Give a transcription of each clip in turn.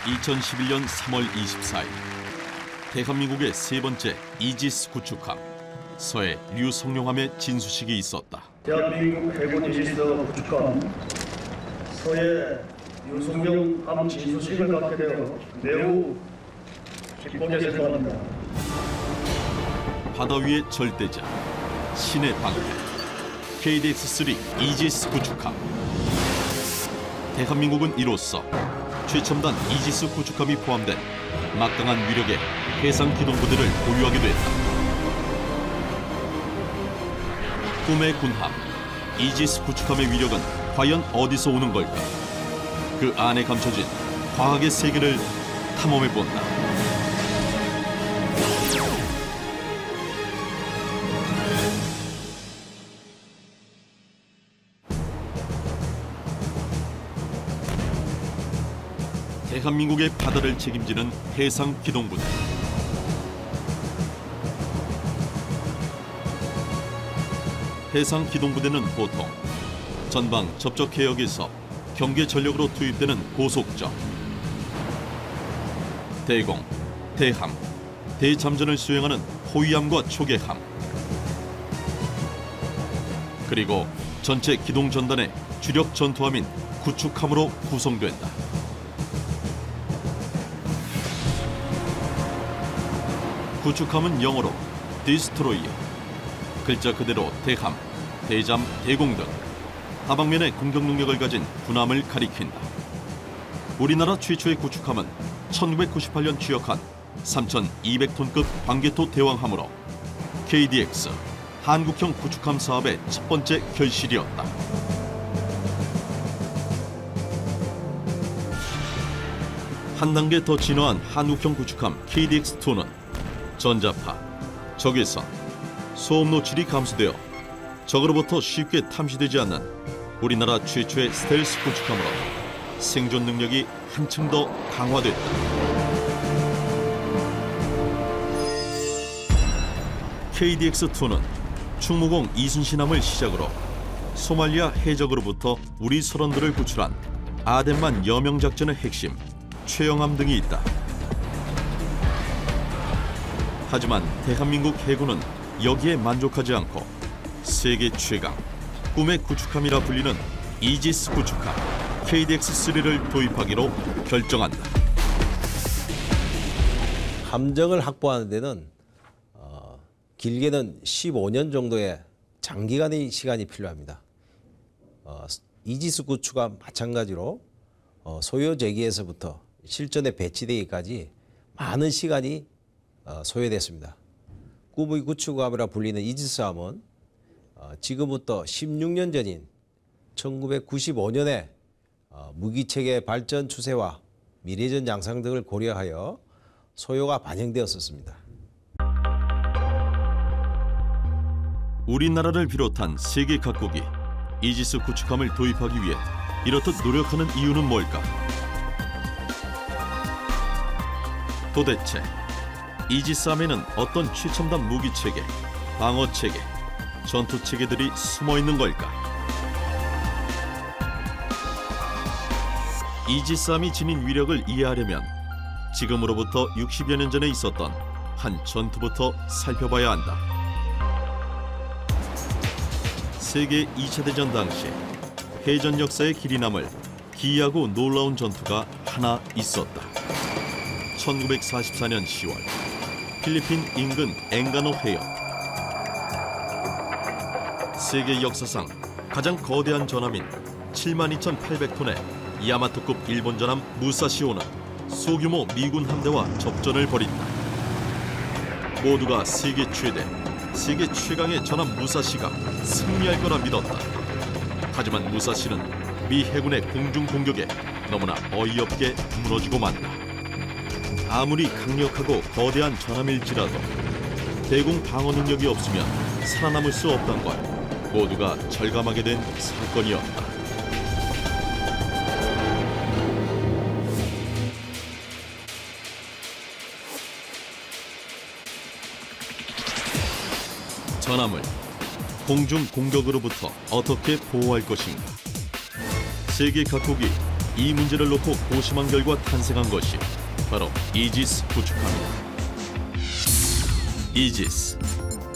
2011년 3월 24일 대한민국의 세 번째 이지스 구축함 서해 류성룡함의 진수식이 있었다. 대한민국 해군 이지스 구축함 서해 류성룡함 진수식을 갖게 되어 매우 기쁘게 생각합니다. 바다 위의 절대자, 신의 방패, KDX-3 이지스 구축함. 대한민국은 이로써 최첨단 이지스 구축함이 포함된 막강한 위력의 해상 기동부대를 보유하게 됐다. 꿈의 군함, 이지스 구축함의 위력은 과연 어디서 오는 걸까? 그 안에 감춰진 과학의 세계를 탐험해본다. 대한민국의 바다를 책임지는 해상기동부대. 해상기동부대는 보통 전방 접촉 해역에서 경계 전력으로 투입되는 고속정, 대공, 대함, 대잠전을 수행하는 호위함과 초계함, 그리고 전체 기동 전단의 주력 전투함인 구축함으로 구성된다. 구축함은 영어로 디스트로이어, 글자 그대로 대함, 대잠, 대공 등 다방면의 공격 능력을 가진 군함을 가리킨다. 우리나라 최초의 구축함은 1998년 취역한 3,200톤급 광개토 대왕함으로 KDX 한국형 구축함 사업의 첫 번째 결실이었다. 한 단계 더 진화한 한국형 구축함 KDX-2는 전자파, 적외선, 소음 노출이 감소되어 적으로부터 쉽게 탐지되지 않는 우리나라 최초의 스텔스 구축함으로 생존 능력이 한층 더 강화됐다. KDX-2는 충무공 이순신함을 시작으로 소말리아 해적으로부터 우리 선원들을 구출한 아덴만 여명작전의 핵심, 최영함 등이 있다. 하지만 대한민국 해군은 여기에 만족하지 않고 세계 최강, 꿈의 구축함이라 불리는 이지스 구축함 KDX-3를 도입하기로 결정한다. 함정을 확보하는 데는 길게는 15년 정도의 장기간의 시간이 필요합니다. 이지스 구축함 마찬가지로 소요 제기에서부터 실전에 배치되기까지 많은 시간이 소요됐습니다. 꿈의 구축함이라 불리는 이지스함은 지금부터 16년 전인 1995년에 무기체계 발전 추세와 미래전 양상 등을 고려하여 소요가 반영되었었습니다. 우리나라를 비롯한 세계 각국이 이지스 구축함을 도입하기 위해 이렇듯 노력하는 이유는 뭘까? 도대체 이지스함에는 어떤 최첨단 무기체계, 방어체계, 전투체계들이 숨어있는 걸까? 이지스함이 지닌 위력을 이해하려면 지금으로부터 60여 년 전에 있었던 한 전투부터 살펴봐야 한다. 세계 2차 대전 당시 해전 역사의 길이 남을 기이하고 놀라운 전투가 하나 있었다. 1944년 10월 필리핀 인근 엔가노 해역. 세계 역사상 가장 거대한 전함인 72,800톤의 야마토급 일본 전함 무사시오는 소규모 미군 함대와 접전을 벌인다. 모두가 세계 최대, 세계 최강의 전함 무사시가 승리할 거라 믿었다. 하지만 무사시는 미 해군의 공중 공격에 너무나 어이없게 무너지고 만다. 아무리 강력하고 거대한 전함일지라도 대공 방어 능력이 없으면 살아남을 수 없다는 걸 모두가 절감하게 된 사건이었다. 전함을 공중 공격으로부터 어떻게 보호할 것인가? 세계 각국이 이 문제를 놓고 고심한 결과 탄생한 것이 바로 이지스 구축함이다.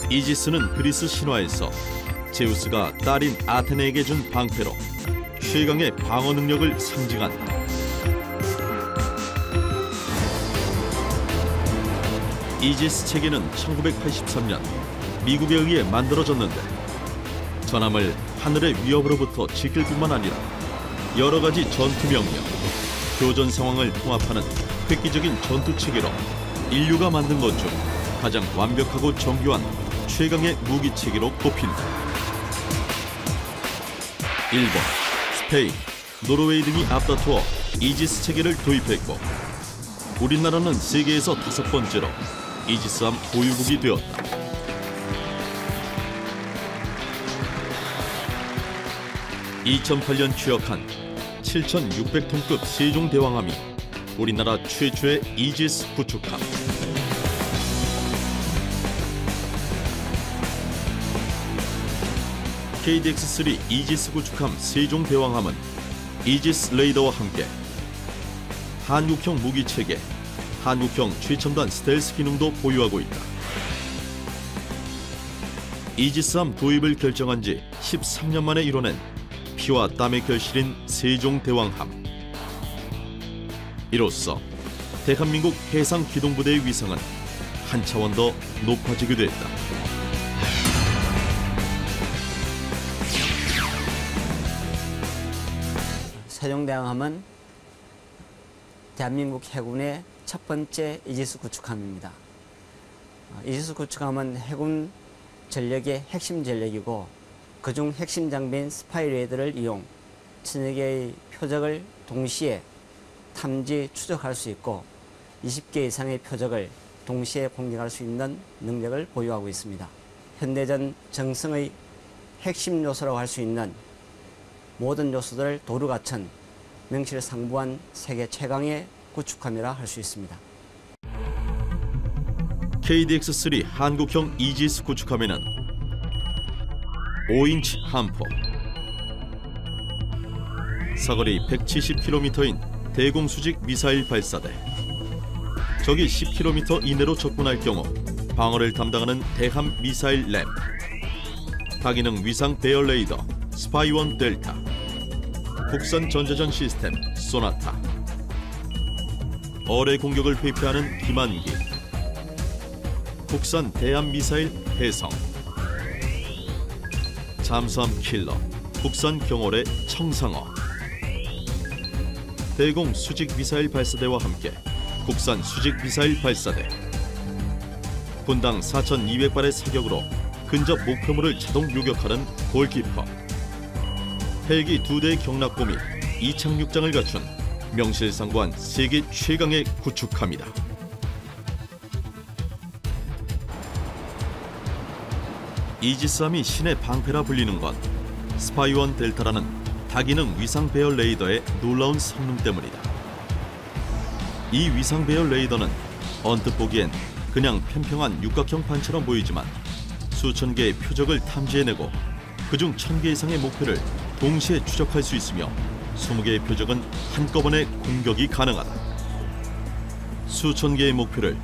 이지스는 그리스 신화에서 제우스가 딸인 아테네에게 준 방패로 최강의 방어 능력을 상징한다. 이지스 체계는 1983년 미국에 의해 만들어졌는데 전함을 하늘의 위협으로부터 지킬 뿐만 아니라 여러 가지 전투 명령, 교전 상황을 통합하는 획기적인 전투 체계로 인류가 만든 것 중 가장 완벽하고 정교한 최강의 무기 체계로 꼽힌다. 일본, 스페인, 노르웨이 등이 앞다투어 이지스 체계를 도입했고 우리나라는 세계에서 5번째로 이지스함 보유국이 되었다. (2008년) 취역한 7,600톤급 세종대왕함이 우리나라 최초의 이지스 구축함. KDX-3 이지스 구축함 세종대왕함은 이지스 레이더와 함께 한국형 무기체계, 한국형 최첨단 스텔스 기능도 보유하고 있다. 이지스함 도입을 결정한 지 13년 만에 이뤄낸 피와 땀의 결실인 세종대왕함. 이로써 대한민국 해상기동부대의 위상은 한 차원 더 높아지게 됐다. 세종대왕함은 대한민국 해군의 첫 번째 이지스 구축함입니다. 이지스 구축함은 해군 전력의 핵심 전력이고 그중 핵심 장비인 스파이레이더를 이용 천여 개의 표적을 동시에 탐지, 추적할 수 있고 20개 이상의 표적을 동시에 공격할 수 있는 능력을 보유하고 있습니다. 현대전 정성의 핵심 요소라고 할 수 있는 모든 요소들을 도루 갖춘 명실상부한 세계 최강의 구축함이라 할 수 있습니다. KDX-3 한국형 이지스 구축함에는 5인치 함포, 사거리 170km인 대공수직 미사일 발사대, 적이 10km 이내로 접근할 경우 방어를 담당하는 대함 미사일 램, 다기능 위상 배열 레이더 스파이원 델타, 국산 전자전 시스템 소나타, 어뢰 공격을 회피하는 기만기, 국산 대함 미사일 해성, 잠수함 킬러 국산 경어뢰 청상어, 대공 수직 미사일 발사대와 함께 국산 수직 미사일 발사대, 분당 4,200발의 사격으로 근접 목표물을 자동 요격하는 골키퍼, 헬기 2대의 경납고 및 이착륙장을 갖춘 명실상부한 세계 최강의 구축함이다. 이지스함이 신의 방패라 불리는 건 스파이원 델타라는 다기능 위상 배열 레이더의 놀라운 성능 때문이다. 이 위상 배열 레이더는 언뜻 보기엔 그냥 평평한 육각형 판처럼 보이지만 수천 개의 표적을 탐지해내고 그중 1,000개 이상의 목표를 동시에 추적할 수 있으며 20개의 표적은 한꺼번에 공격이 가능하다. 수천 개의 목표를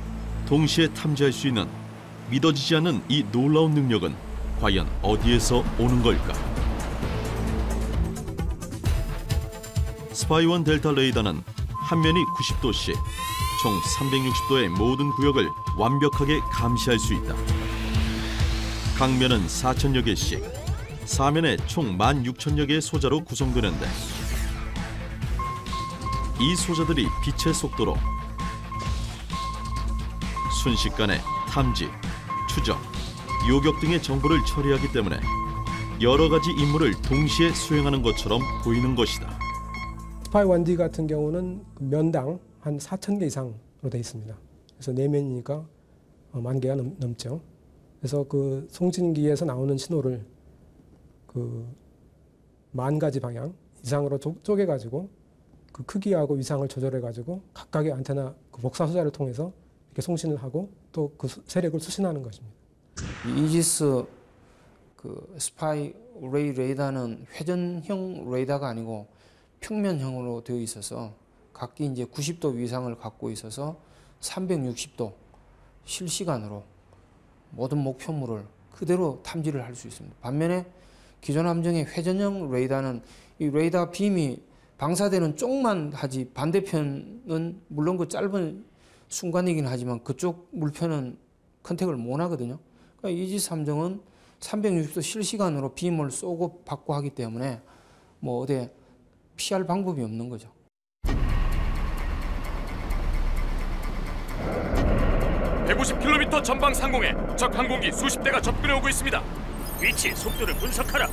동시에 탐지할 수 있는 믿어지지 않는 이 놀라운 능력은 과연 어디에서 오는 걸까? 스파이원 델타 레이더는 한 면이 90도씩 총 360도의 모든 구역을 완벽하게 감시할 수 있다. 각 면은 4,000여 개씩, 사면에 총 16,000여 개의 소자로 구성되는데 이 소자들이 빛의 속도로 순식간에 탐지, 추적, 요격 등의 정보를 처리하기 때문에 여러 가지 임무를 동시에 수행하는 것처럼 보이는 것이다. 스파이 1D 같은 경우는 면당 한 4,000개 이상으로 되어 있습니다. 그래서 4면이니까 10,000개가 넘죠. 그래서 그 송진기에서 나오는 신호를 그 10,000가지 방향 이상으로 쪼개가지고 그 크기하고 위상을 조절해가지고 각각의 안테나 그 복사 소자를 통해서 이렇게 송신을 하고 또 그 세력을 수신하는 것입니다. 이지스 그 스파이 레이더는 회전형 레이더가 아니고 평면형으로 되어 있어서 각기 이제 90도 위상을 갖고 있어서 360도 실시간으로 모든 목표물을 그대로 탐지를 할 수 있습니다. 반면에 기존 함정의 회전형 레이더는 이 레이더 빔이 방사되는 쪽만 하지 반대편은 물론 그 짧은 순간이긴 하지만 그쪽 물편은 컨택을 못 하거든요. 그러니까 이지스 함정은 360도 실시간으로 빔을 쏘고 받고 하기 때문에 뭐 어디 피할 방법이 없는 거죠. (150km) 전방 상공에 적 항공기 수십 대가 접근해 오고 있습니다. 위치, 속도를 분석하라.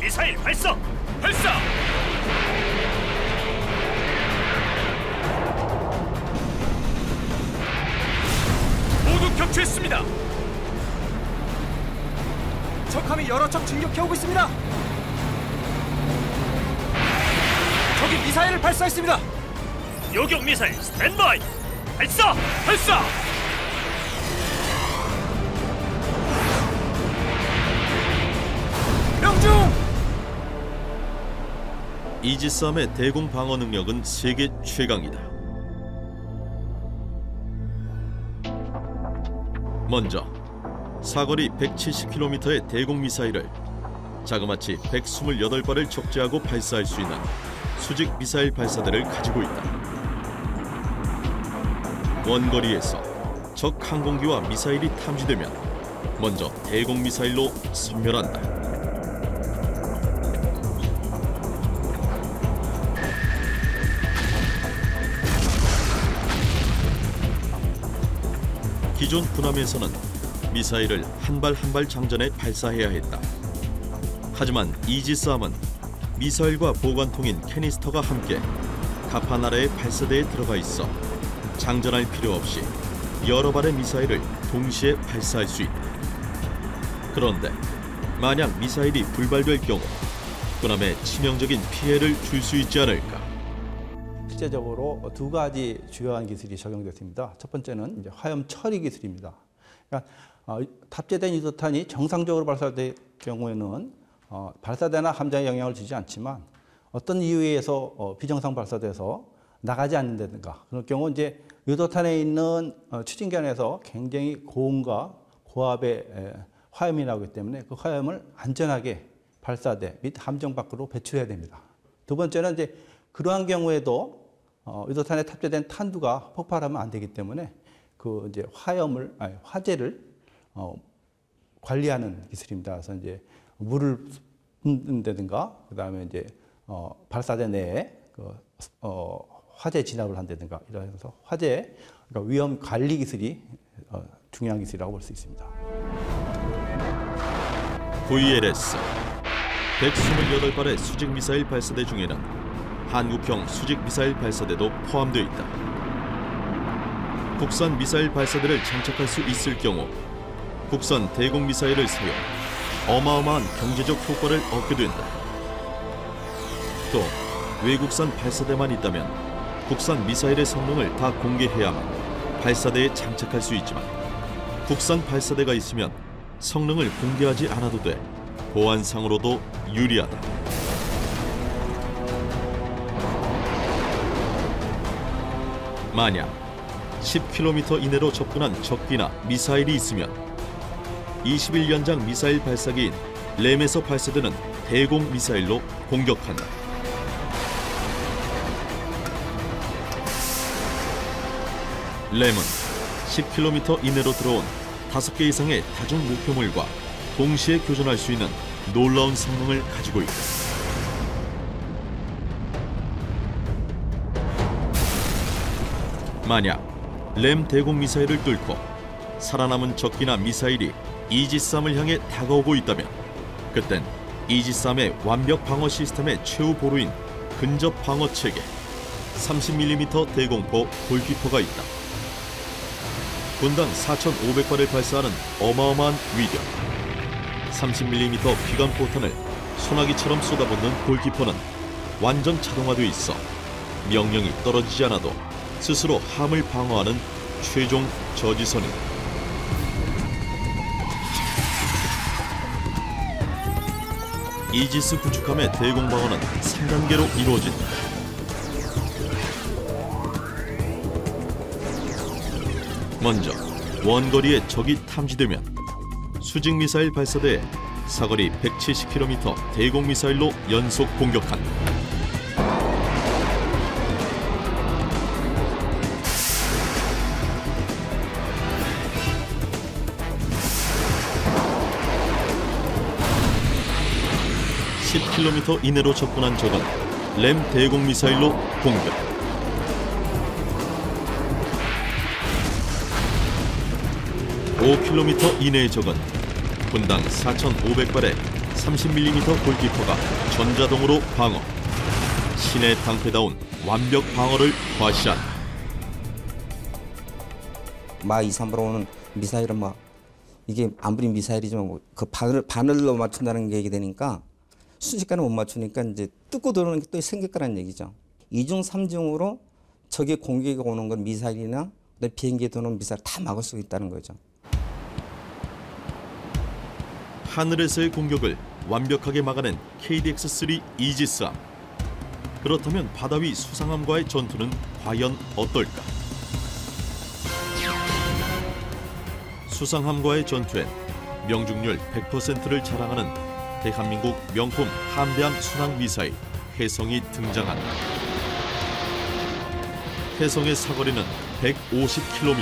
미사일 발사! 발사! 모두 격추했습니다. 적함이 여러 척 진격해오고 있습니다. 적이 미사일을 발사했습니다. 요격 미사일 스탠바이! 발사! 발사! 명중! 이지스함의 대공 방어 능력은 세계 최강이다. 먼저 사거리 170km의 대공 미사일을 자그마치 128발을 적재하고 발사할 수 있는 수직 미사일 발사대를 가지고 있다. 원거리에서 적 항공기와 미사일이 탐지되면 먼저 대공 미사일로 섬멸한다. 기존 군함에서는 미사일을 한 발 한 발 장전해 발사해야 했다. 하지만 이지스함은 미사일과 보관통인 캐니스터가 함께 갑판 아래의 발사대에 들어가 있어 장전할 필요 없이 여러 발의 미사일을 동시에 발사할 수 있다. 그런데 만약 미사일이 불발될 경우 군함에 치명적인 피해를 줄 수 있지 않을까? 실제적으로 두 가지 주요한 기술이 적용됐습니다. 첫 번째는 이제 화염 처리 기술입니다. 그러니까 탑재된 유도탄이 정상적으로 발사될 경우에는 발사대나 함정에 영향을 주지 않지만 어떤 이유에 의해서 비정상 발사돼서 나가지 않는다든가 그럴 경우 이제 유도탄에 있는 추진기 안에서 굉장히 고온과 고압의 화염이 나오기 때문에 그 화염을 안전하게 발사대 및 함정 밖으로 배출해야 됩니다. 두 번째는 이제 그러한 경우에도 유도탄에 탑재된 탄두가 폭발하면 안 되기 때문에 그 이제 화재를 관리하는 기술입니다. 그래서 이제 물을 붓는다든가 그다음에 이제 발사대 내에 화재 진압을 한다든가 이러면서 화재 그러니까 위험 관리 기술이 중요한 기술이라고 볼 수 있습니다. VLS 128발의 수직 미사일 발사대 중에는 한국형 수직 미사일 발사대도 포함되어 있다. 국산 미사일 발사대를 장착할 수 있을 경우 국산 대공 미사일을 사용 어마어마한 경제적 효과를 얻게 된다. 또 외국산 발사대만 있다면 국산 미사일의 성능을 다 공개해야만 발사대에 장착할 수 있지만 국산 발사대가 있으면 성능을 공개하지 않아도 돼 보안상으로도 유리하다. 만약 10km 이내로 접근한 적기나 미사일이 있으면 21연장 미사일 발사기인 램에서 발사되는 대공 미사일로 공격한다. 램은 10km 이내로 들어온 5개 이상의 다중 목표물과 동시에 교전할 수 있는 놀라운 성능을 가지고 있다. 만약 램 대공 미사일을 뚫고 살아남은 적기나 미사일이 이지스함을 향해 다가오고 있다면 그땐 이지스함의 완벽 방어 시스템의 최후 보루인 근접 방어 체계 30mm 대공포 골키퍼가 있다. 분당 4,500발을 발사하는 어마어마한 위력 30mm 기관포탄을 소나기처럼 쏟아붓는 골키퍼는 완전 자동화되어 있어 명령이 떨어지지 않아도 스스로 함을 방어하는 최종 저지선이다. 이지스 구축함의 대공방어는 3단계로 이루어진다. 먼저 원거리에 적이 탐지되면 수직미사일 발사대에 사거리 170km 대공미사일로 연속 공격한다. (10km) 이내로 접근한 적은 램 대공미사일로 공격. (5km) 이내의 적은 분당 4,500발의 30mm 골키퍼가 전자동으로 방어. 신의 당패다운 완벽 방어를 과시한다. 마 2, 3으로 오는 미사일은 막 이게 아무리 미사일이지만 그 바늘로 맞춘다는 게 얘기 되니까 순식간에 못 맞추니까 이제 뜯고 들어오는 게 또 생길 거란 얘기죠. 2중, 3중으로 적의 공격이 오는 건 미사일이나 비행기에 도는 미사일 다 막을 수 있다는 거죠. 하늘에서의 공격을 완벽하게 막아낸 KDX-3 이지스함. 그렇다면 바다 위 수상함과의 전투는 과연 어떨까? 수상함과의 전투엔 명중률 100%를 자랑하는 대한민국 명품 함대함 순항 미사일 혜성이 등장한다. 혜성의 사거리는 150km.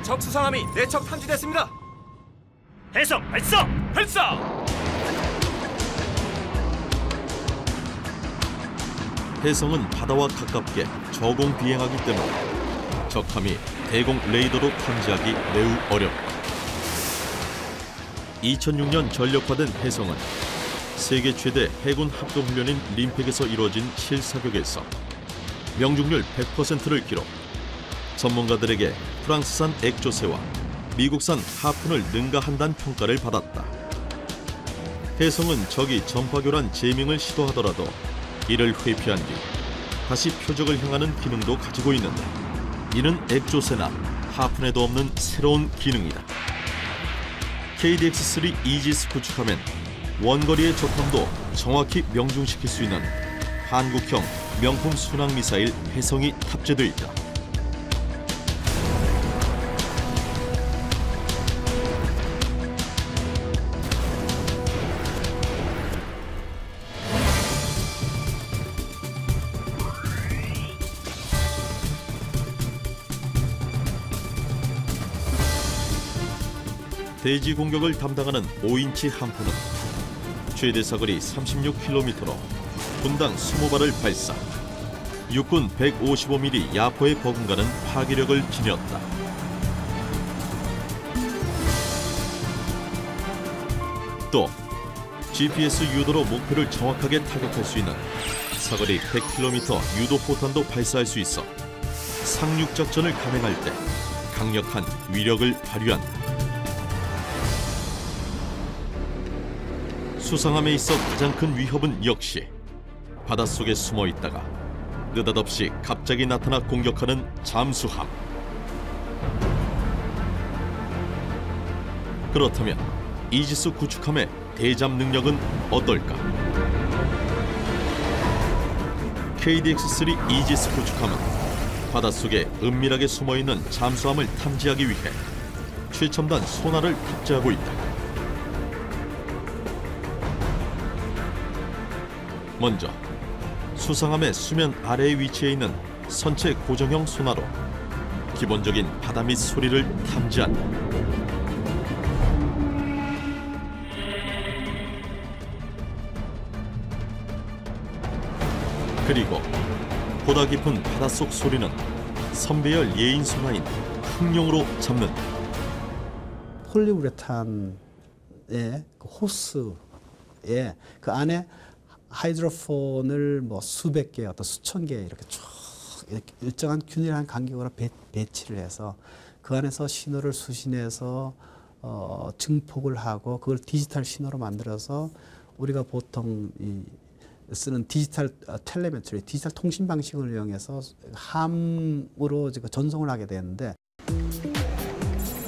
적 수상함이 4척 탐지됐습니다. 해성 발사! 발사! 혜성은 바다와 가깝게 저공 비행하기 때문에 적함이 대공 레이더로 탐지하기 매우 어렵다. 2006년 전력화된 혜성은 세계 최대 해군 합동훈련인 림팩에서 이루어진 실사격에서 명중률 100%를 기록. 전문가들에게 프랑스산 액조세와 미국산 하푼을 능가한다는 평가를 받았다. 혜성은 적이 전파교란 제밍을 시도하더라도 이를 회피한 뒤 다시 표적을 향하는 기능도 가지고 있는데, 이는 액조세나 하푼에도 없는 새로운 기능이다. KDX-3 이지스 구축함엔 원거리의 적함도 정확히 명중시킬 수 있는 한국형 명품 순항 미사일 혜성이 탑재되어 있다. 대지 공격을 담당하는 5인치 함포는 최대 사거리 36km로 분당 20발을 발사, 육군 155mm 야포에 버금가는 파괴력을 지녔다. 또 GPS 유도로 목표를 정확하게 타격할 수 있는 사거리 100km 유도 포탄도 발사할 수 있어 상륙 작전을 감행할 때 강력한 위력을 발휘한다. 수상함에 있어 가장 큰 위협은 역시 바닷속에 숨어 있다가 느닷없이 갑자기 나타나 공격하는 잠수함. 그렇다면 이지스 구축함의 대잠 능력은 어떨까? KDX-3 이지스 구축함은 바닷속에 은밀하게 숨어있는 잠수함을 탐지하기 위해 최첨단 소나를 탑재하고 있다. 먼저 수상함의 수면 아래에 위치해 있는 선체 고정형 소나로 기본적인 바다 밑 소리를 탐지한다. 그리고 보다 깊은 바닷속 소리는 선배열 예인 소나인 흑룡으로 잡는다. 폴리우레탄의 그 호스에 그 안에 하이드로폰을 뭐 수백 개, 어떤 수천 개 이렇게 쭉 일정한 균일한 간격으로 배치를 해서 그 안에서 신호를 수신해서 증폭을 하고 그걸 디지털 신호로 만들어서 우리가 보통 이 쓰는 디지털 텔레메트리, 디지털 통신 방식을 이용해서 함으로 전송을 하게 되는데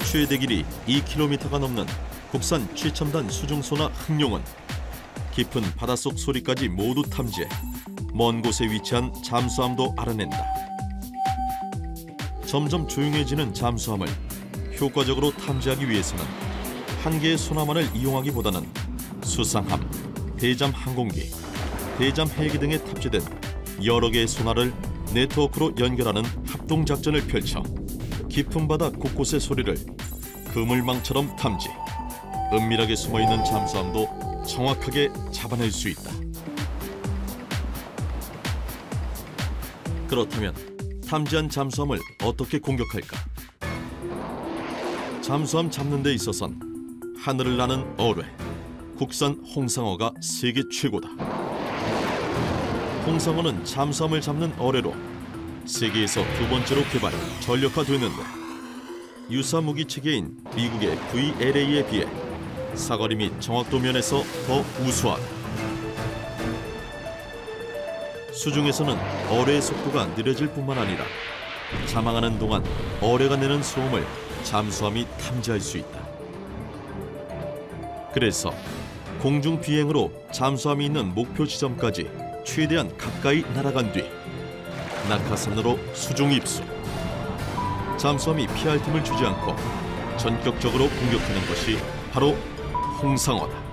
최대 길이 2km가 넘는 국산 최첨단 수중소나 흑룡은 깊은 바닷속 소리까지 모두 탐지해 먼 곳에 위치한 잠수함도 알아낸다. 점점 조용해지는 잠수함을 효과적으로 탐지하기 위해서는 한 개의 소나만을 이용하기보다는 수상함, 대잠 항공기, 대잠 헬기 등에 탑재된 여러 개의 소나를 네트워크로 연결하는 합동작전을 펼쳐 깊은 바다 곳곳의 소리를 그물망처럼 탐지, 은밀하게 숨어있는 잠수함도 정확하게 잡아낼 수 있다. 그렇다면 탐지한 잠수함을 어떻게 공격할까? 잠수함 잡는 데 있어선 하늘을 나는 어뢰, 국산 홍상어가 세계 최고다. 홍상어는 잠수함을 잡는 어뢰로 세계에서 두 번째로 개발, 전력화됐는데 유사 무기 체계인 미국의 VLA에 비해 사거리 및 정확도 면에서 더 우수하다. 수중에서는 어뢰의 속도가 느려질 뿐만 아니라 잠항하는 동안 어뢰가 내는 소음을 잠수함이 탐지할 수 있다. 그래서 공중 비행으로 잠수함이 있는 목표 지점까지 최대한 가까이 날아간 뒤 낙하산으로 수중 입수. 잠수함이 피할 틈을 주지 않고 전격적으로 공격하는 것이 바로 홍상어다.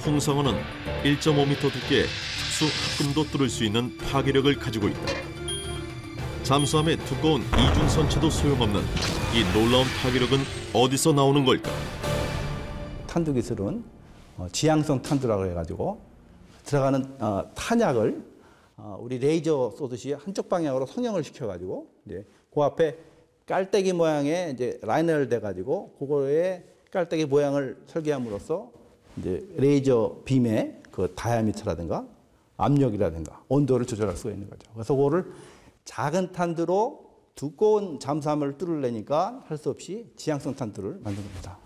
홍상어는 1.5m 두께의 특수 합금도 뚫을 수 있는 파괴력을 가지고 있다. 잠수함의 두꺼운 이중 선체도 소용없는 이 놀라운 파괴력은 어디서 나오는 걸까? 탄두 기술은 지향성 탄두라고 해가지고 들어가는 탄약을 우리 레이저 쏘듯이 한쪽 방향으로 성형을 시켜가지고 이제 그 앞에 깔때기 모양의 이제 라인을 대가지고 그거에 깔때기 모양을 설계함으로써 이제 레이저 빔의 그 다이아미터라든가 압력이라든가 온도를 조절할 수가 있는 거죠. 그래서 그거를 작은 탄두로 두꺼운 잠수함을 뚫으려니까 할 수 없이 지향성 탄두를 만든 겁니다.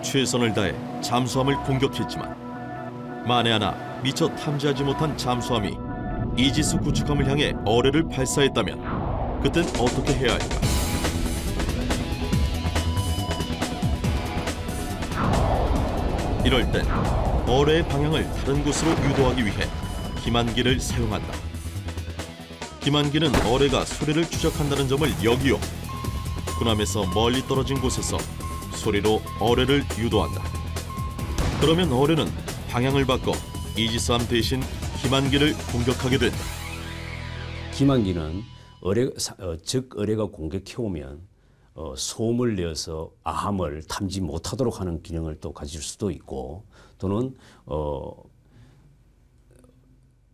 최선을 다해 잠수함을 공격했지만 만에 하나 미처 탐지하지 못한 잠수함이 이지스 구축함을 향해 어뢰를 발사했다면 그땐 어떻게 해야 할까? 이럴 땐 어뢰의 방향을 다른 곳으로 유도하기 위해 기만기를 사용한다. 기만기는 어뢰가 소리를 추적한다는 점을 역이용. 군함에서 멀리 떨어진 곳에서 소리로 어뢰를 유도한다. 그러면 어뢰는 방향을 바꿔 이지스함 대신 기만기를 공격하게 된다. 기만기는 적 어뢰가 공격해오면 소음을 내어서 아함을 탐지 못하도록 하는 기능을 또 가질 수도 있고, 또는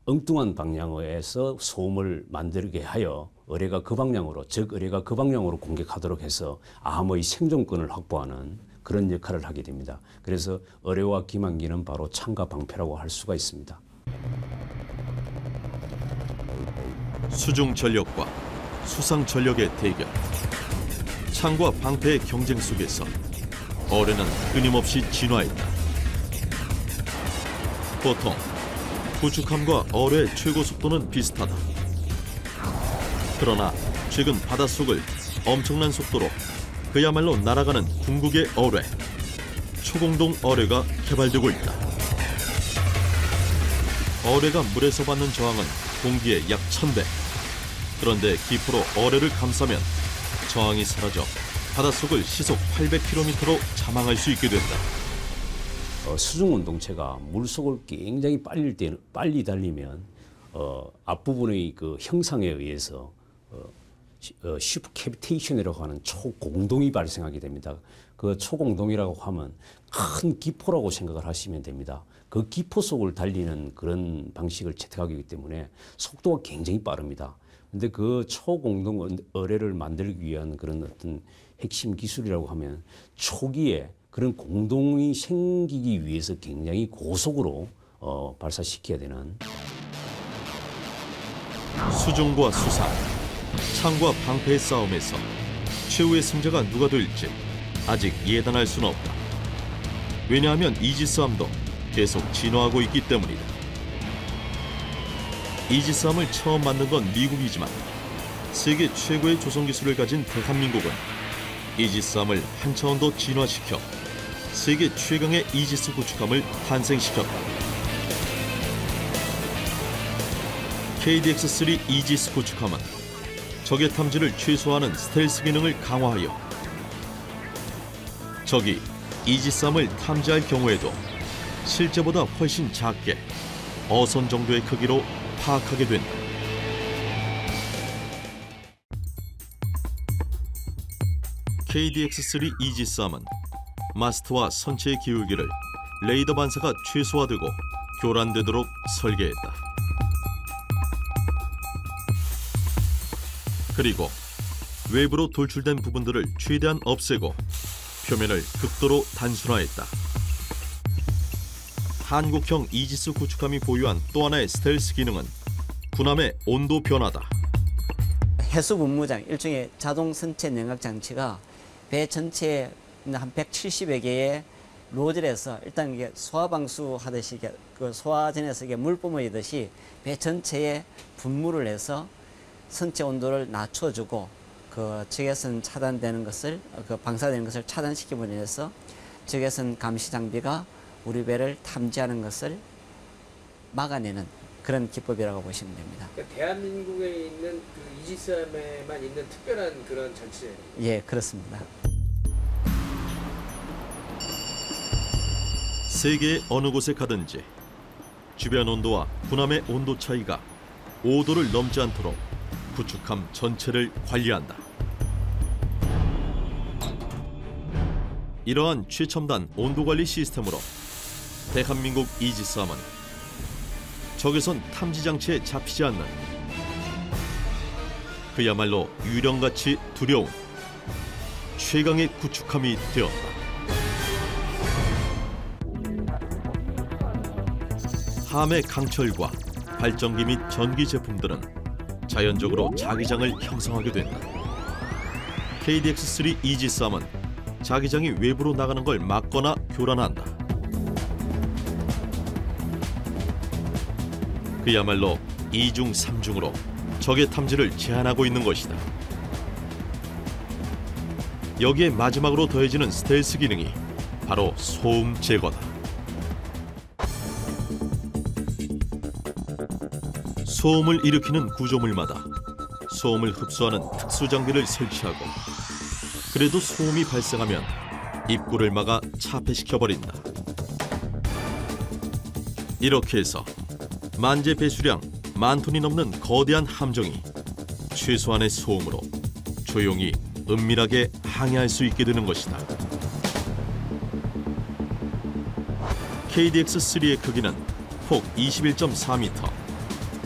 엉뚱한 방향에서 소음을 만들게 하여 어뢰가 그 방향으로, 적 어뢰가 그 방향으로 공격하도록 해서 아함의 생존권을 확보하는 그런 역할을 하게 됩니다. 그래서 어뢰와 기만기는 바로 창과 방패라고 할 수가 있습니다. 수중 전력과 수상 전력의 대결. 창과 방패의 경쟁 속에서 어뢰는 끊임없이 진화했다. 보통 구축함과 어뢰의 최고 속도는 비슷하다. 그러나 최근 바닷속을 엄청난 속도로 그야말로 날아가는 궁극의 어뢰, 초공동 어뢰가 개발되고 있다. 어뢰가 물에서 받는 저항은 공기의 약 1000배. 그런데 기포로 어뢰를 감싸면 저항이 사라져 바닷속을 시속 800km로 잠항할 수 있게 된다. 수중 운동체가 물속을 굉장히 빨리 달리면 앞부분의 그 형상에 의해서 슈퍼캐비테이션이라고 하는 초공동이 발생하게 됩니다. 그 초공동이라고 하면 큰 기포라고 생각을 하시면 됩니다. 그 기포 속을 달리는 그런 방식을 채택하기 때문에 속도가 굉장히 빠릅니다. 근데 그 초공동 어뢰를 만들기 위한 그런 어떤 핵심 기술이라고 하면 초기에 그런 공동이 생기기 위해서 굉장히 고속으로 발사시켜야 되는. 수중과 수상, 창과 방패의 싸움에서 최후의 승자가 누가 될지 아직 예단할 수는 없다. 왜냐하면 이지스함도 계속 진화하고 있기 때문이다. 이지스함을 처음 만든 건 미국이지만 세계 최고의 조성 기술을 가진 대한민국은 이지스함을 한 차원 더 진화시켜 세계 최강의 이지스 구축함을 탄생시켰다. KDX-3 이지스 구축함은 적의 탐지를 최소화하는 스텔스 기능을 강화하여 적이 이지스함을 탐지할 경우에도 실제보다 훨씬 작게 어선 정도의 크기로 파악하게 된다. KDX-3 이지스함은 마스트와 선체의 기울기를 레이더 반사가 최소화되고 교란되도록 설계했다. 그리고 외부로 돌출된 부분들을 최대한 없애고 표면을 극도로 단순화했다. 한국형 이지스 구축함이 보유한 또 하나의 스텔스 기능은 군함의 온도 변화다. 해수 분무장, 일종의 자동 선체 냉각 장치가 배 전체에 한 170여 개의 로즐에서 일단 이게 소화방수 하듯이 그 소화전에서 이게 물 뿜어지듯이 배 전체에 분무를 해서 선체 온도를 낮춰주고 그 적외선 차단되는 것을 그 방사되는 것을 차단시킴으로 인해서 적외선 감시 장비가 우리 배를 탐지하는 것을 막아내는 그런 기법이라고 보시면 됩니다. 그러니까 대한민국에 있는 그 이지스함에만 있는 특별한 그런 장치예요. 예, 그렇습니다. 세계의 어느 곳에 가든지 주변 온도와 군함의 온도 차이가 5도를 넘지 않도록 구축함 전체를 관리한다. 이러한 최첨단 온도관리 시스템으로 대한민국 이지스함은 적외선 탐지 장치에 잡히지 않는 그야말로 유령같이 두려운 최강의 구축함이 되었다. 함의 강철과 발전기 및 전기 제품들은 자연적으로 자기장을 형성하게 된다. KDX-3 이지스함은 자기장이 외부로 나가는 걸 막거나 교란한다. 그야말로 2중 3중으로 적의 탐지를 제한하고 있는 것이다. 여기에 마지막으로 더해지는 스텔스 기능이 바로 소음 제거다. 소음을 일으키는 구조물마다 소음을 흡수하는 특수 장비를 설치하고 그래도 소음이 발생하면 입구를 막아 차폐시켜버린다. 이렇게 해서 만재 배수량 10,000톤이 넘는 거대한 함정이 최소한의 소음으로 조용히 은밀하게 항해할 수 있게 되는 것이다. KDX-3의 크기는 폭 21.4m,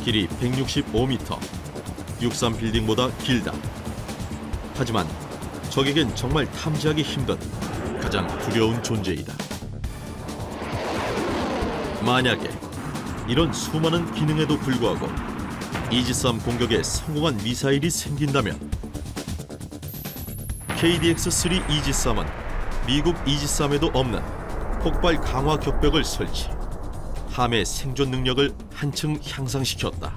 길이 165m, 63 빌딩보다 길다. 하지만 적에겐 정말 탐지하기 힘든 가장 두려운 존재이다. 만약에 이런 수많은 기능에도 불구하고 이지스함 공격에 성공한 미사일이 생긴다면 KDX-3 이지스함은 미국 이지스함에도 없는 폭발 강화 격벽을 설치, 함의 생존 능력을 한층 향상시켰다.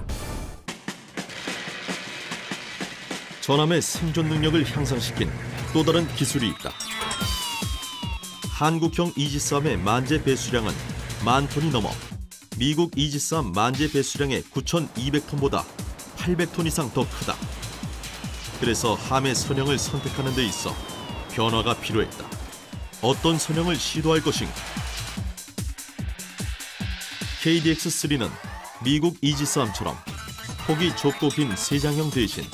전함의 생존 능력을 향상시킨 또 다른 기술이 있다. 한국형 이지스함의 만재 배수량은 10,000톤이 넘어 미국 이지스함 만재 배수량의 9,200톤보다 800톤 이상 더 크다. 그래서 함의 선형을 선택하는 데 있어 변화가 필요했다. 어떤 선형을 시도할 것인가? KDX-3는 미국 이지스함처럼 폭이 좁고 긴 세장형 대신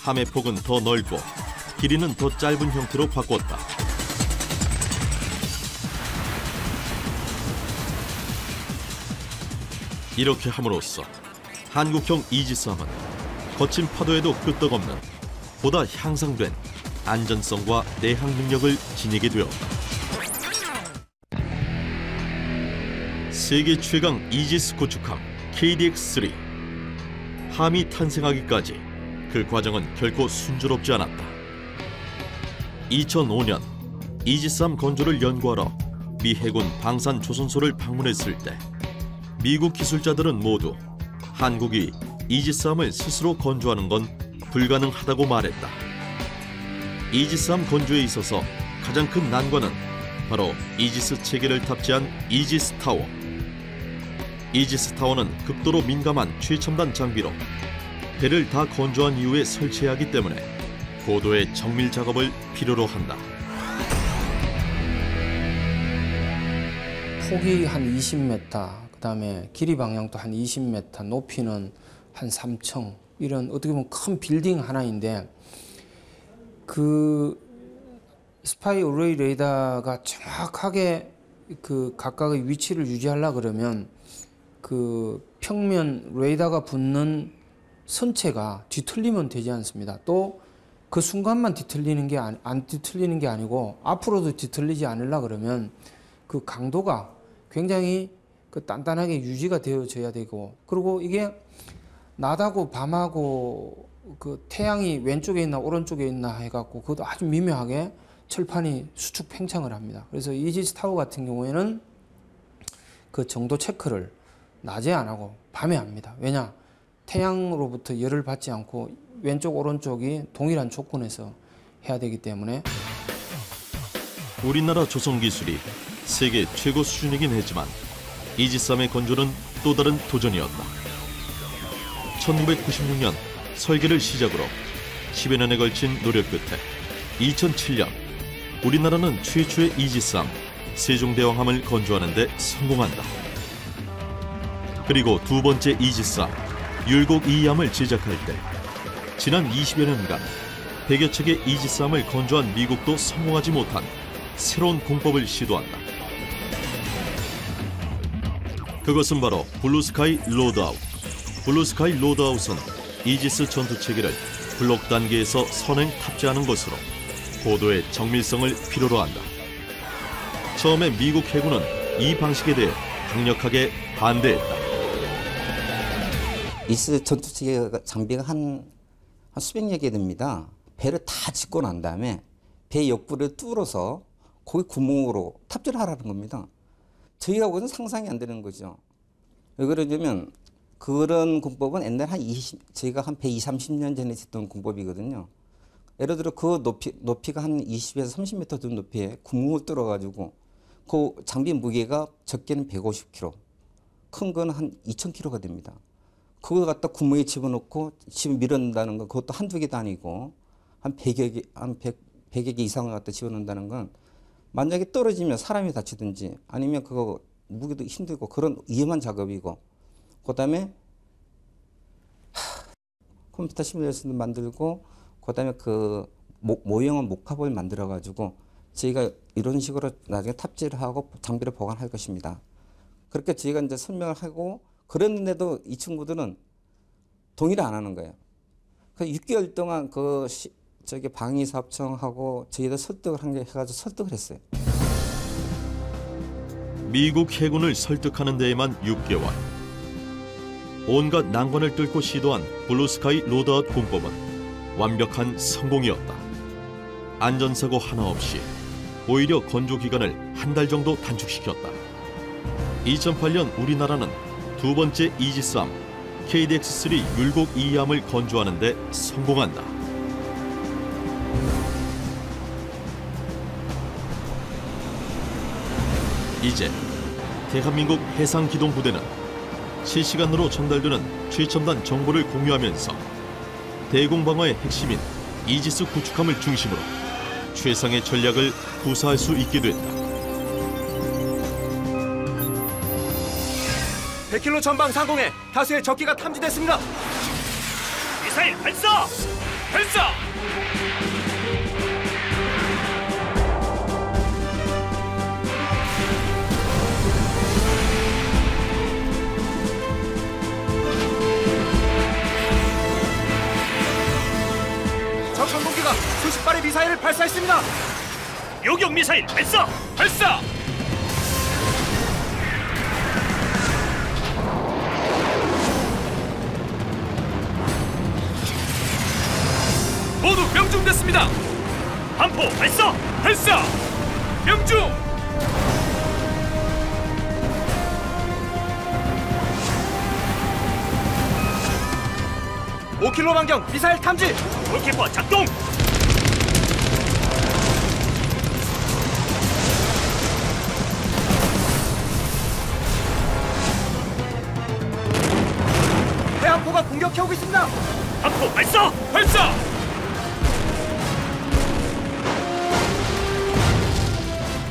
함의 폭은 더 넓고 길이는 더 짧은 형태로 바꿨다. 이렇게 함으로써 한국형 이지스함은 거친 파도에도 끄떡없는 보다 향상된 안전성과 내항 능력을 지니게 되었다. 세계 최강 이지스 구축함 KDX-3. 함이 탄생하기까지 그 과정은 결코 순조롭지 않았다. 2005년 이지스함 건조를 연구하러 미 해군 방산 조선소를 방문했을 때 미국 기술자들은 모두 한국이 이지스함을 스스로 건조하는 건 불가능하다고 말했다. 이지스함 건조에 있어서 가장 큰 난관은 바로 이지스 체계를 탑재한 이지스 타워. 이지스 타워는 극도로 민감한 최첨단 장비로 배를 다 건조한 이후에 설치해야 하기 때문에 고도의 정밀 작업을 필요로 한다. 폭이 한 20m, 그다음에 길이 방향도 한 20m, 높이는 한 3층, 이런 어떻게 보면 큰 빌딩 하나인데 그 스파이 어레이 레이더가 정확하게 그 각각의 위치를 유지하려 그러면 그 평면 레이더가 붙는 선체가 뒤틀리면 되지 않습니다. 또 그 순간만 뒤틀리는 게 안 뒤틀리는 게 아니고 앞으로도 뒤틀리지 않으려 그러면 그 강도가 굉장히 그 단단하게 유지가 되어져야 되고, 그리고 이게 낮하고 밤하고 그 태양이 왼쪽에 있나 오른쪽에 있나 해갖고 그것도 아주 미묘하게 철판이 수축 팽창을 합니다. 그래서 이지스 타워 같은 경우에는 그 정도 체크를 낮에 안 하고 밤에 합니다. 왜냐? 태양으로부터 열을 받지 않고 왼쪽 오른쪽이 동일한 조건에서 해야 되기 때문에. 우리나라 조선 기술이 세계 최고 수준이긴 했지만 이지스함의 건조는 또 다른 도전이었다. 1996년 설계를 시작으로 10여 년에 걸친 노력 끝에 2007년 우리나라는 최초의 이지스함 세종대왕함을 건조하는 데 성공한다. 그리고 두 번째 이지스함 율곡 2함을 제작할 때 지난 20여 년간 100여 척의 이지스함을 건조한 미국도 성공하지 못한 새로운 공법을 시도한다. 그것은 바로 블루스카이 로드아웃. 블루스카이 로드아웃은 이지스 전투체계를 블록 단계에서 선행 탑재하는 것으로 고도의 정밀성을 필요로 한다. 처음에 미국 해군은 이 방식에 대해 강력하게 반대했다. 이지스 전투체계 장비가 한 수백여 개 됩니다. 배를 다 짓고 난 다음에 배 옆구리를 뚫어서 거기 구멍으로 탑재를 하라는 겁니다. 저희가 보고는 상상이 안 되는 거죠. 왜 그러냐면 그런 공법은 옛날에 저희가 한 120, 30년 전에 했던 공법이거든요. 예를 들어 그 높이가 한 20에서 30m 정도 높이에 구멍을 뚫어가지고 그 장비 무게가 적게는 150kg, 큰 거는 한 2000kg가 됩니다. 그걸 갖다 구멍에 집어넣고 집어 밀어넣는다는 건 그것도 한두 개도 아니고 한 100여 개 이상을 갖다 집어넣는다는 건 만약에 떨어지면 사람이 다치든지 아니면 그거 무게도 힘들고 그런 위험한 작업이고, 그 다음에 컴퓨터 시뮬레이션도 만들고, 그 다음에 그 모형한 목합을 만들어 가지고 저희가 이런 식으로 나중에 탑재를 하고 장비를 보관할 것입니다. 그렇게 저희가 이제 설명을 하고 그랬는데도 이 친구들은 동의를 안 하는 거예요. 그래서 6개월 동안 저기 방위사업청하고 저희들 설득을 해가지고 설득을 했어요. 미국 해군을 설득하는 데에만 6개월. 온갖 난관을 뚫고 시도한 블루스카이 로드아웃 공법은 완벽한 성공이었다. 안전사고 하나 없이 오히려 건조 기간을 한 달 정도 단축시켰다. 2008년 우리나라는 두 번째 이지스함 KDX-3 율곡 2함을 건조하는 데 성공한다. 이제 대한민국 해상기동부대는 실시간으로 전달되는 최첨단 정보를 공유하면서 대공방어의 핵심인 이지스 구축함을 중심으로 최상의 전략을 구사할 수 있게 됐다. 100km 전방 상공에 다수의 적기가 탐지됐습니다. 미사일 발사! 발사! 적 항공기가 수십 발의 미사일을 발사했습니다. 요격 미사일 발사! 발사! 모두 명중됐습니다. 함포 발사! 발사! 사격 중! (5km) 반경 미사일 탐지. 골키퍼 작동. 해안포가 공격해오고 있습니다. 함포 발사. 발사!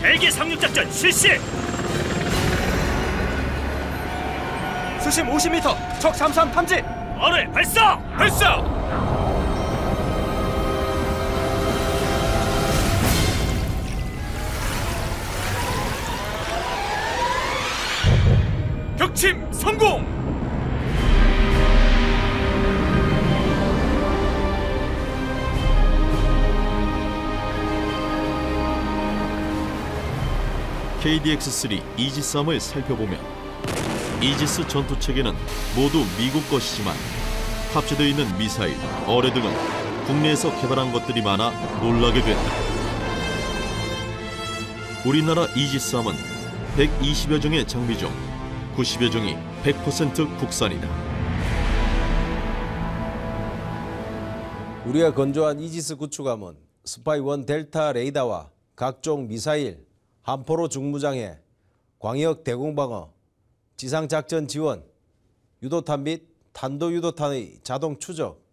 헬기 상륙작전 실시. 수심 50m 적 잠수함 탐지. 어뢰 발사. 발사! 격침 성공! KDX-3 이지스함을 살펴보면 이지스 전투체계는 모두 미국 것이지만 탑재되어 있는 미사일, 어뢰 등은 국내에서 개발한 것들이 많아 놀라게 된다. 우리나라 이지스함은 120여 종의 장비 중 90여 종이 100% 국산이다. 우리가 건조한 이지스 구축함은 스파이-1 델타 레이더와 각종 미사일, 함포로 중무장해, 광역 대공방어, 지상작전 지원, 유도탄 및 탄도유도탄의 자동 추적,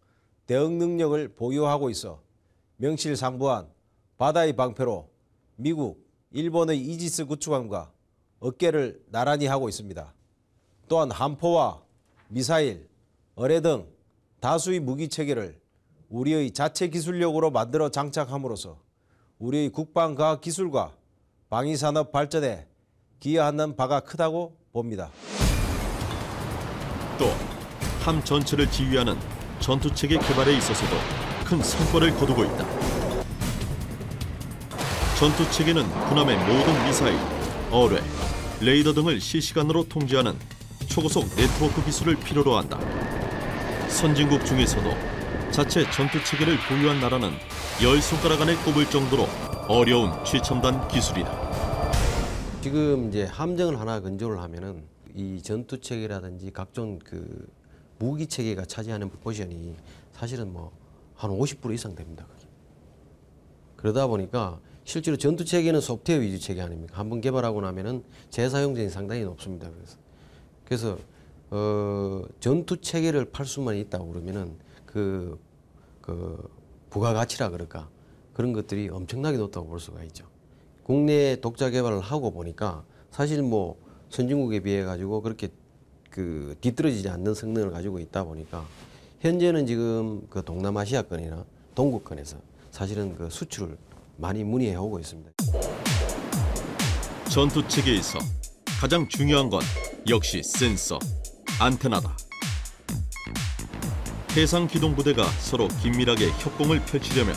대응 능력을 보유하고 있어 명실상부한 바다의 방패로 미국, 일본의 이지스 구축함과 어깨를 나란히 하고 있습니다. 또한 함포와 미사일, 어뢰 등 다수의 무기체계를 우리의 자체 기술력으로 만들어 장착함으로써 우리의 국방과학기술과 방위산업 발전에 기여하는 바가 크다고 봅니다. 또 함 전체를 지휘하는 전투체계 개발에 있어서도 큰 성과를 거두고 있다. 전투체계는 군함의 모든 미사일, 어뢰, 레이더 등을 실시간으로 통제하는 초고속 네트워크 기술을 필요로 한다. 선진국 중에서도 자체 전투체계를 보유한 나라는 10손가락 안에 꼽을 정도로 어려운 최첨단 기술이다. 지금 이제 함정을 하나 건조를 하면은 이 전투체계라든지 각종 그 무기체계가 차지하는 포지션이 사실은 뭐 한 50% 이상 됩니다. 그게. 그러다 보니까 실제로 전투체계는 소프트웨어 위주 체계 아닙니까? 한번 개발하고 나면은 재사용성이 상당히 높습니다. 그래서 전투체계를 팔 수만 있다고 그러면은 그 부가가치라 그럴까? 그런 것들이 엄청나게 높다고 볼 수가 있죠. 국내 독자 개발을 하고 보니까 사실 뭐 선진국에 비해 가지고 그렇게 그 뒤떨어지지 않는 성능을 가지고 있다 보니까 현재는 지금 그 동남아시아권이나 동구권에서 사실은 그 수출을 많이 문의해 오고 있습니다. 전투체계에서 가장 중요한 건 역시 센서, 안테나다. 해상기동부대가 서로 긴밀하게 협공을 펼치려면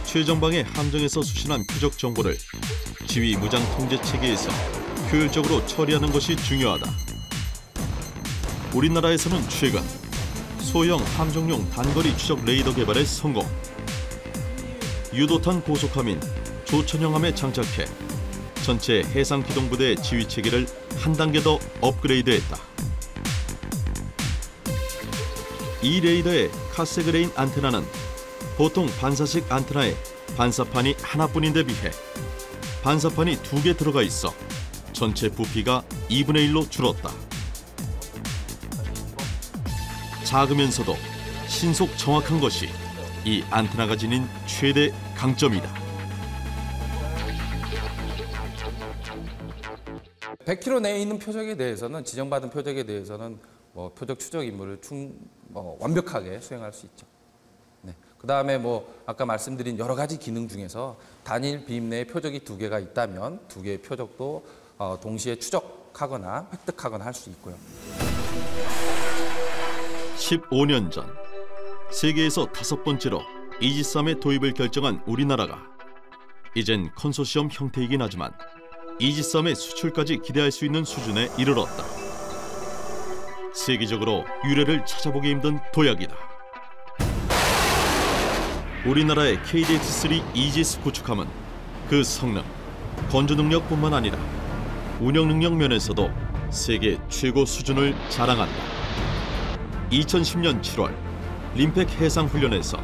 최전방의 함정에서 수신한 표적 정보를 지휘 무장 통제 체계에서 효율적으로 처리하는 것이 중요하다. 우리나라에서는 최근 소형 함정용 단거리 추적 레이더 개발에 성공. 유도탄 고속함인 조천형함에 장착해 전체 해상기동부대의 지휘 체계를 한 단계 더 업그레이드했다. 이 레이더의 카세그레인 안테나는 보통 반사식 안테나에 반사판이 하나뿐인데 비해 반사판이 2개 들어가 있어 전체 부피가 2분의 1로 줄었다. 작으면서도 신속 정확한 것이 이 안테나가 지닌 최대 강점이다. 100km 내에 있는 표적에 대해서는 지정받은 표적에 대해서는 뭐 표적 추적 임무를 완벽하게 수행할 수 있죠. 네. 그 다음에 뭐 아까 말씀드린 여러 가지 기능 중에서 단일 비임 내에 표적이 2개가 있다면 2개의 표적도 동시에 추적하거나 획득하거나 할 수 있고요. 15년 전 세계에서 5번째로 이지스함의 도입을 결정한 우리나라가 이젠 컨소시엄 형태이긴 하지만 이지스함의 수출까지 기대할 수 있는 수준에 이르렀다. 세계적으로 유례를 찾아보기 힘든 도약이다. 우리나라의 KDX-3 이지스 구축함은 그 성능, 건조 능력뿐만 아니라 운영 능력 면에서도 세계 최고 수준을 자랑한다. 2010년 7월 림팩 해상 훈련에서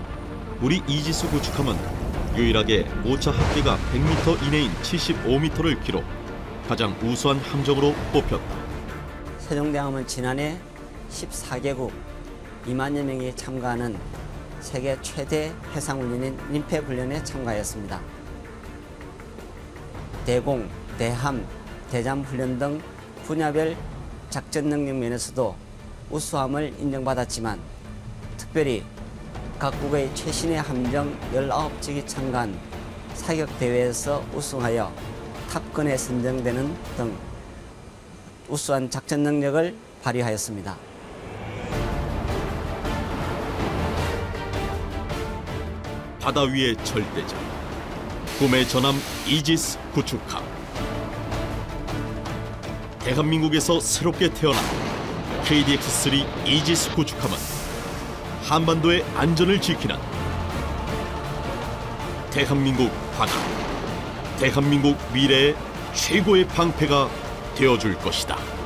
우리 이지스 구축함은 유일하게 오차 합계가 100m 이내인 75m를 기록, 가장 우수한 함정으로 뽑혔다. 세종대왕은 지난해 14개국 2만여 명이 참가하는 세계 최대 해상훈련인 림팩 훈련에 참가했습니다. 대공, 대함, 대잠 훈련 등 분야별 작전 능력 면에서도 우수함을 인정받았지만 특별히 각국의 최신의 함정 19척이 참가한 사격 대회에서 우승하여 탑건에 선정되는 등 우수한 작전 능력을 발휘하였습니다. 바다 위의 절대자, 꿈의 전함 이지스 구축함. 대한민국에서 새롭게 태어난 KDX-3 이지스 구축함은 한반도의 안전을 지키는 대한민국 바다, 대한민국 미래의 최고의 방패가 되어줄 것이다.